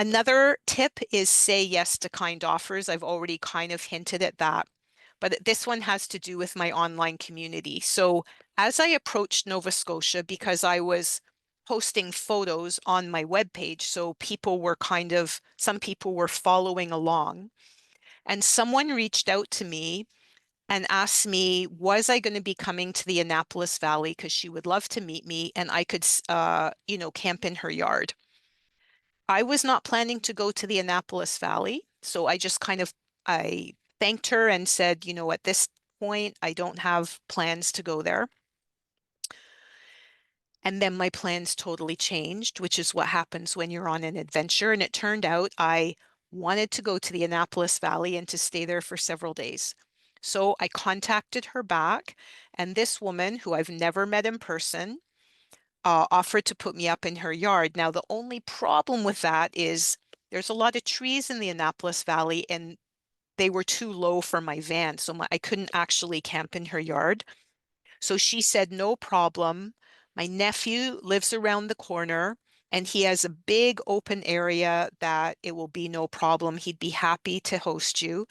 Another tip is say yes to kind offers. I've already kind of hinted at that, but this one has to do with my online community. So as I approached Nova Scotia, because I was posting photos on my webpage, so some people were following along, and someone reached out to me and asked me, was I going to be coming to the Annapolis Valley because she would love to meet me and I could, camp in her yard. I was not planning to go to the Annapolis Valley, so I thanked her and said, at this point, I don't have plans to go there. And then my plans totally changed, which is what happens when you're on an adventure. And it turned out I wanted to go to the Annapolis Valley and to stay there for several days. So I contacted her back, and this woman, who I've never met in person, offered to put me up in her yard. Now, the only problem with that is there's a lot of trees in the Annapolis Valley, and they were too low for my van, so I couldn't actually camp in her yard. So she said, no problem. My nephew lives around the corner, and he has a big open area that it will be no problem. He'd be happy to host you.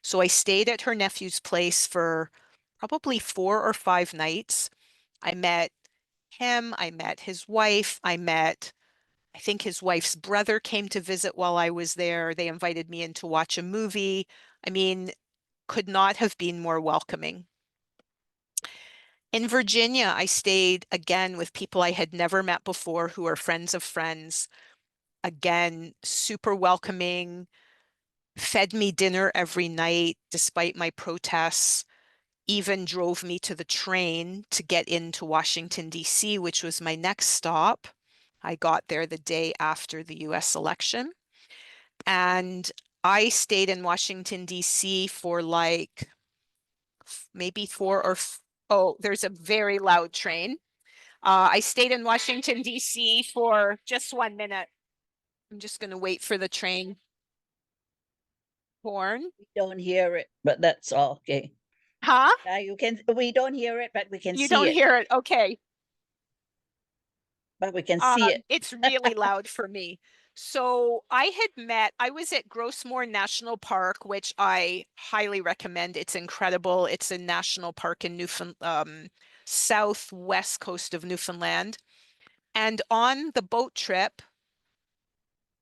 So I stayed at her nephew's place for probably 4 or 5 nights. I met him, I met his wife, I think his wife's brother came to visit while I was there. They invited me in to watch a movie. I mean, could not have been more welcoming. In Virginia, I stayed again with people I had never met before who are friends of friends. Again, super welcoming, fed me dinner every night despite my protests, even drove me to the train to get into Washington, D.C., which was my next stop. I got there the day after the US election. And I stayed in Washington, D.C. for like maybe oh, there's a very loud train. I stayed in Washington, D.C. for just 1 minute. I'm just going to wait for the train horn. We don't hear it, but that's all okay. Huh? We don't hear it, but we can You see don't it. hear it? Okay. But we can see it. It's really loud for me. So I was at Grossmore National Park, which I highly recommend. It's incredible. It's a national park in southwest coast of Newfoundland. And on the boat trip,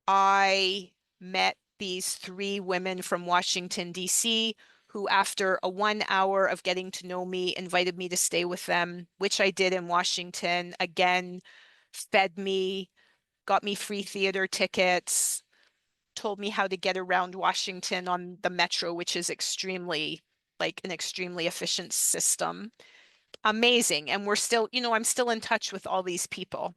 I met these 3 women from Washington, D.C., who, after a 1 hour of getting to know me, invited me to stay with them, which I did in Washington. Again, fed me, got me free theater tickets, told me how to get around Washington on the metro, which is an extremely efficient system. Amazing. And I'm still in touch with all these people.